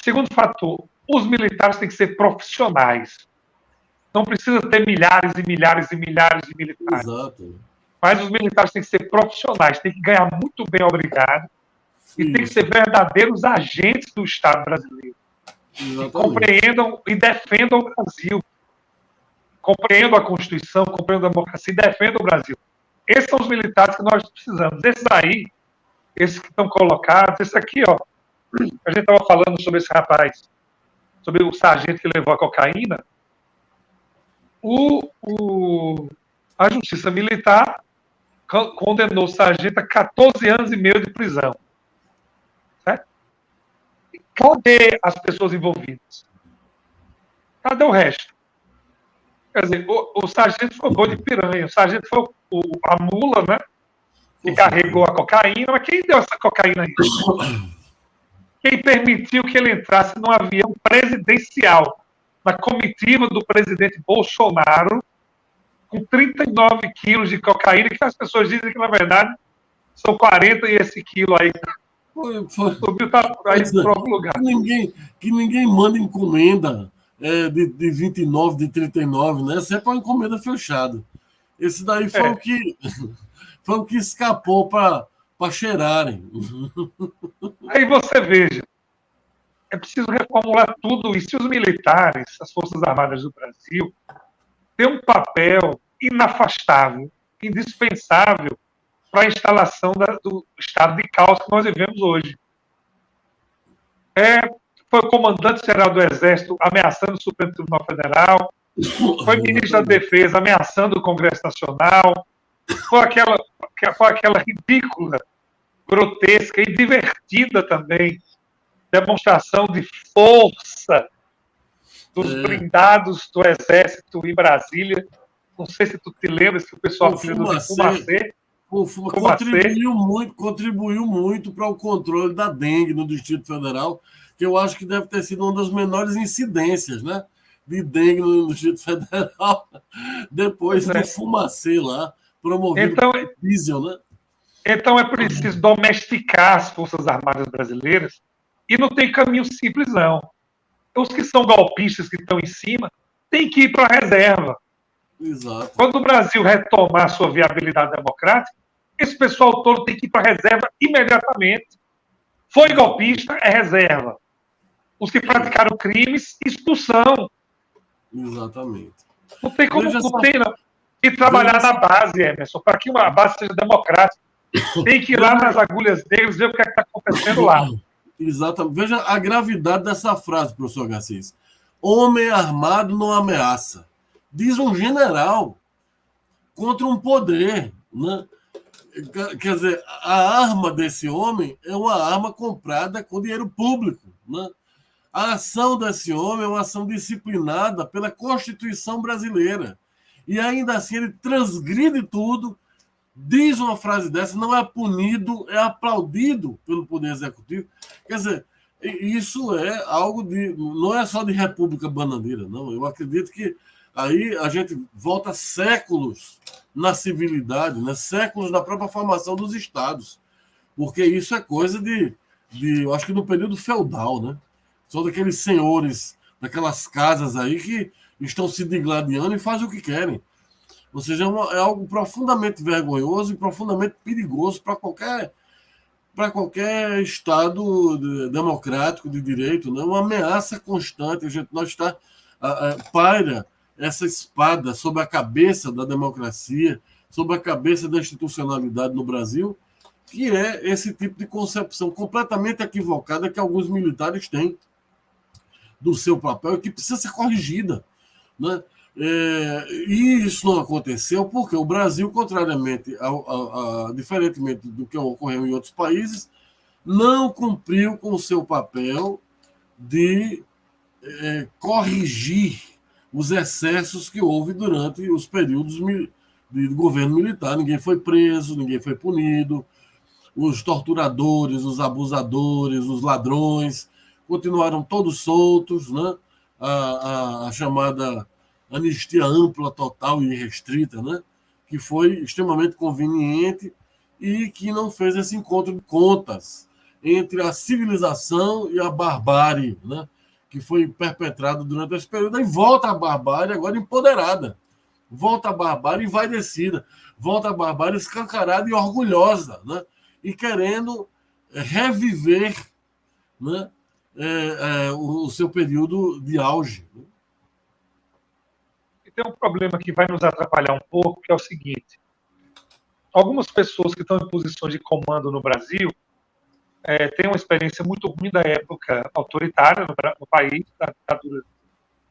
Segundo fator, os militares têm que ser profissionais. Não precisa ter milhares e milhares e milhares de militares. Exato. Mas os militares têm que ser profissionais, têm que ganhar muito bem obrigado e têm que ser verdadeiros agentes do Estado brasileiro. Que compreendam e defendam o Brasil. Compreendam a Constituição, compreendam a democracia e defendam o Brasil. Esses são os militares que nós precisamos. Esses aí, esses que estão colocados, esse aqui, ó. A gente estava falando sobre esse rapaz, sobre o sargento que levou a cocaína. A Justiça Militar condenou o sargento a 14 anos e meio de prisão. Certo? Cadê as pessoas envolvidas? Cadê o resto? Quer dizer, o sargento foi boi de piranha, o sargento foi a mula, né? Que carregou a cocaína, mas quem deu essa cocaína aí? Quem permitiu que ele entrasse num avião presidencial, na comitiva do presidente Bolsonaro, com 39 quilos de cocaína, que as pessoas dizem que, na verdade, são 40 e esse quilo aí subiu para outro lugar. Que ninguém manda encomenda de 29, de 39, né? Isso é para encomenda fechada. Esse daí foi o que escapou para cheirarem. Aí você veja, é preciso reformular tudo isso. E os militares, as Forças Armadas do Brasil, têm um papel inafastável, indispensável para a instalação do estado de caos que nós vivemos hoje. Foi o comandante-geral do Exército ameaçando o Supremo Tribunal Federal, foi o ministro da Defesa ameaçando o Congresso Nacional, foi aquela ridícula, grotesca e divertida também demonstração de força dos blindados do Exército em Brasília. Não sei se tu te lembras que o pessoal apelidou de Fumacê. Contribuiu muito para o controle da dengue no Distrito Federal, que eu acho que deve ter sido uma das menores incidências, né, de dengue no Distrito Federal, depois do Fumacê lá, promovido pelo diesel, né? Então é preciso domesticar as Forças Armadas brasileiras e não tem caminho simples, não. Os que são golpistas que estão em cima têm que ir para a reserva. Exato. Quando o Brasil retomar sua viabilidade democrática, esse pessoal todo tem que ir para a reserva imediatamente. Foi golpista, é reserva. Os que praticaram crimes, expulsão. Exatamente. Não tem como, Veja não só. tem que trabalhar Veja na base, Emerson, para que uma base seja democrática. Tem que ir lá nas agulhas negras ver o que está acontecendo lá. Exatamente. Veja a gravidade dessa frase, professor Garcês. Homem armado não ameaça. Diz um general contra um poder, né? Quer dizer, a arma desse homem é uma arma comprada com dinheiro público, né? A ação desse homem é uma ação disciplinada pela Constituição brasileira. E ainda assim ele transgride tudo, diz uma frase dessa, não é punido, é aplaudido pelo Poder Executivo. Quer dizer, isso é algo de... Não é só de república bananeira, não. Eu acredito que aí a gente volta séculos na civilidade, né? Séculos na própria formação dos estados. Porque isso é coisa eu acho que no período feudal, né? São daqueles senhores, daquelas casas aí que estão se digladiando e fazem o que querem. Ou seja, é algo profundamente vergonhoso e profundamente perigoso para qualquer Estado democrático de direito, né? Uma ameaça constante. Paira essa espada sobre a cabeça da democracia, sobre a cabeça da institucionalidade no Brasil, que é esse tipo de concepção completamente equivocada que alguns militares têm do seu papel e que precisa ser corrigida, né? E isso não aconteceu porque o Brasil, contrariamente, diferentemente do que ocorreu em outros países, não cumpriu com o seu papel de corrigir os excessos que houve durante os períodos de governo militar. Ninguém foi preso, ninguém foi punido, os torturadores, os abusadores, os ladrões continuaram todos soltos, né? A chamada anistia ampla, total e restrita, né? Que foi extremamente conveniente e que não fez esse encontro de contas entre a civilização e a barbárie, né? Que foi perpetrado durante esse período. E volta a barbárie agora empoderada. Volta a barbárie envaidecida. Volta a barbárie escancarada e orgulhosa, né? E querendo reviver, né? O seu período de auge. E tem um problema que vai nos atrapalhar um pouco, que é o seguinte: algumas pessoas que estão em posições de comando no Brasil têm uma experiência muito ruim da época autoritária no país, da ditadura de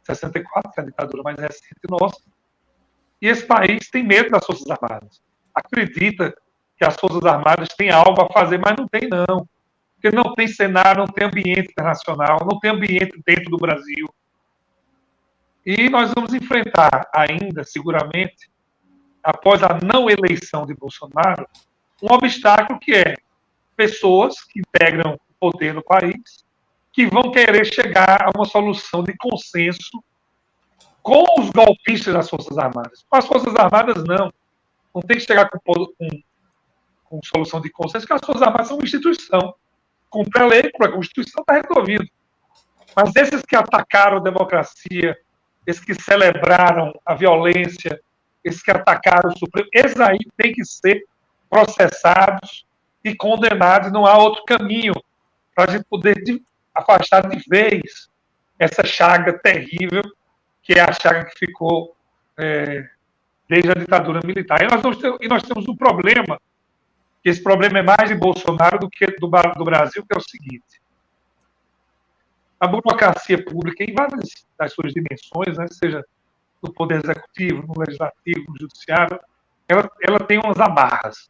64, que é a ditadura mais recente nossa, e esse país tem medo das Forças Armadas. Acredita que as Forças Armadas têm algo a fazer, mas não tem, não. Porque não tem cenário, não tem ambiente internacional, não tem ambiente dentro do Brasil. E nós vamos enfrentar ainda, seguramente, após a não eleição de Bolsonaro, um obstáculo que é pessoas que integram o poder no país que vão querer chegar a uma solução de consenso com os golpistas das Forças Armadas. Com as Forças Armadas, não. Não tem que chegar com solução de consenso, porque as Forças Armadas são uma instituição. Cumpre a lei, a Constituição está resolvido. Mas esses que atacaram a democracia, esses que celebraram a violência, esses que atacaram o Supremo, esses aí têm que ser processados e condenados. Não há outro caminho para a gente poder afastar de vez essa chaga terrível, que é a chaga que ficou desde a ditadura militar. E nós temos um problema, que esse problema é mais de Bolsonaro do que do Brasil, que é o seguinte: a burocracia pública, em várias das suas dimensões, né, seja no Poder Executivo, no Legislativo, no Judiciário, ela tem umas amarras.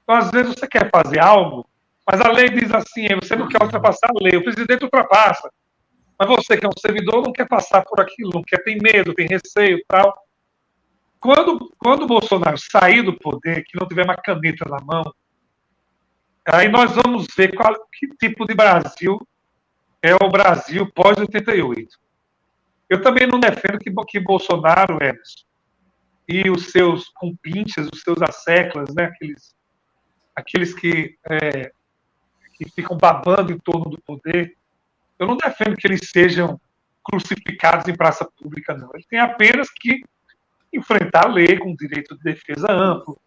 Então, às vezes, você quer fazer algo, mas a lei diz assim, você não quer ultrapassar a lei, o presidente ultrapassa. Mas você, que é um servidor, não quer passar por aquilo, não quer, tem medo, tem receio e tal. Quando o Bolsonaro sair do poder, que não tiver uma caneta na mão, aí nós vamos ver que tipo de Brasil é o Brasil pós-88. Eu também não defendo que Bolsonaro, Emerson, e os seus compinches, os seus asseclas, né, aqueles que ficam babando em torno do poder, Eu não defendo que eles sejam crucificados em praça pública, não. Eles têm apenas que enfrentar a lei com direito de defesa amplo,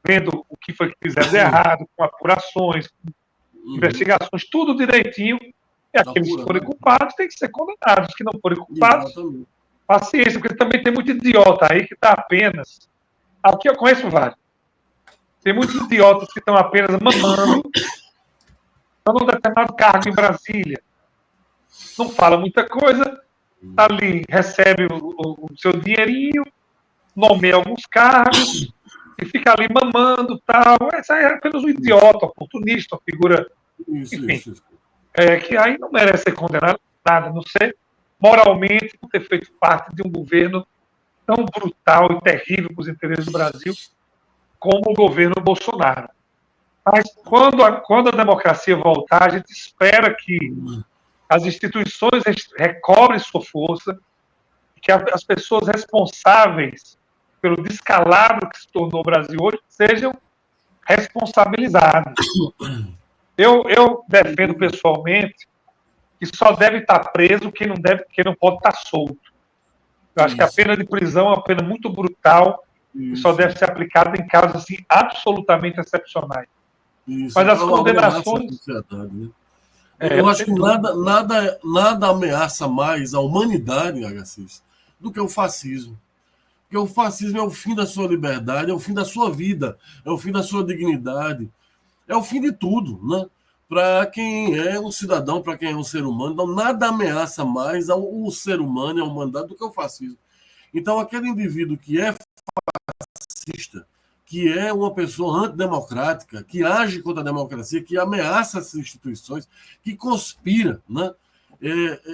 vendo o que foi que fizeram de errado, com apurações, com investigações, tudo direitinho. E aqueles que forem culpados têm que ser condenados. Os que não forem culpados, exatamente, paciência, porque também tem muito idiota aí que está apenas. Aqui eu conheço vários. Tem muitos idiotas que estão apenas mamando, estão num determinado cargo em Brasília. Não fala muita coisa, tá ali, recebe o seu dinheirinho, nomeia alguns cargos e fica ali mamando tal. Essa é apenas um idiota, oportunista, uma figura. Enfim, que aí não merece ser condenado nada, a não ser moralmente por ter feito parte de um governo tão brutal e terrível para os interesses do Brasil como o governo Bolsonaro. Mas quando a democracia voltar, a gente espera que as instituições recobrem sua força, que as pessoas responsáveis pelo descalabro que se tornou o Brasil hoje sejam responsabilizadas. Eu defendo pessoalmente que só deve estar preso quem não pode estar solto. Eu acho que a pena de prisão é uma pena muito brutal e só deve ser aplicada em casos assim, absolutamente excepcionais. Mas as condenações... Né? Eu acho que nada ameaça mais a humanidade, Agassiz, do que o fascismo. Porque o fascismo é o fim da sua liberdade, é o fim da sua vida, é o fim da sua dignidade, é o fim de tudo, né? Para quem é um cidadão, para quem é um ser humano, então nada ameaça mais ao ser humano e à humanidade do que o fascismo. Então, aquele indivíduo que é fascista, que é uma pessoa antidemocrática, que age contra a democracia, que ameaça as instituições, que conspira, né?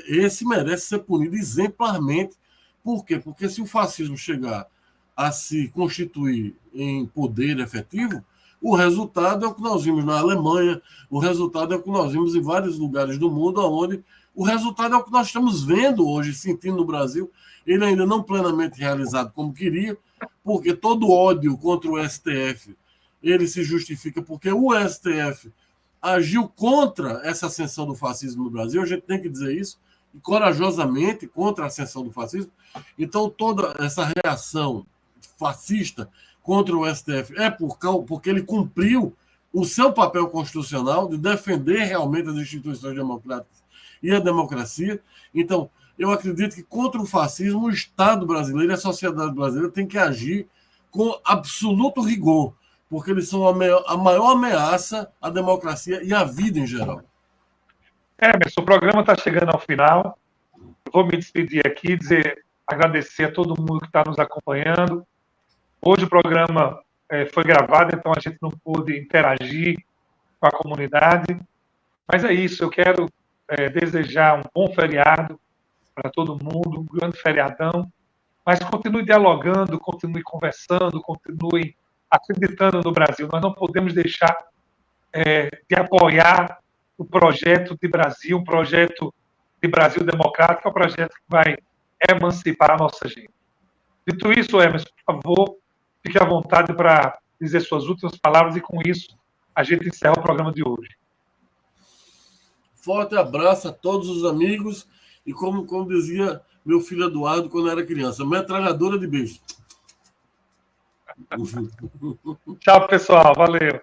Esse merece ser punido exemplarmente. Por quê? Porque se o fascismo chegar a se constituir em poder efetivo, o resultado é o que nós vimos na Alemanha, o resultado é o que nós vimos em vários lugares do mundo, onde o resultado é o que nós estamos vendo hoje, sentindo no Brasil, ele ainda não plenamente realizado como queria, porque todo ódio contra o STF, ele se justifica porque o STF agiu contra essa ascensão do fascismo no Brasil, a gente tem que dizer isso, e corajosamente contra a ascensão do fascismo. Então, toda essa reação fascista contra o STF é porque ele cumpriu o seu papel constitucional de defender realmente as instituições democráticas e a democracia. Então, eu acredito que contra o fascismo, o Estado brasileiro e a sociedade brasileira tem que agir com absoluto rigor, porque eles são a maior ameaça à democracia e à vida em geral. Emerson, o programa está chegando ao final. Eu vou me despedir aqui, agradecer a todo mundo que está nos acompanhando. Hoje o programa foi gravado, então a gente não pôde interagir com a comunidade. Mas é isso, eu quero desejar um bom feriado para todo mundo, um grande feriadão. Mas continue dialogando, continue conversando, continue acreditando no Brasil. Nós não podemos deixar de apoiar o projeto de Brasil, um projeto de Brasil democrático, é um projeto que vai emancipar a nossa gente. Dito isso, Emerson, por favor, fique à vontade para dizer suas últimas palavras e, com isso, a gente encerra o programa de hoje. Forte abraço a todos os amigos e, como dizia meu filho Eduardo quando era criança, metralhadora de beijo. Tchau, pessoal. Valeu.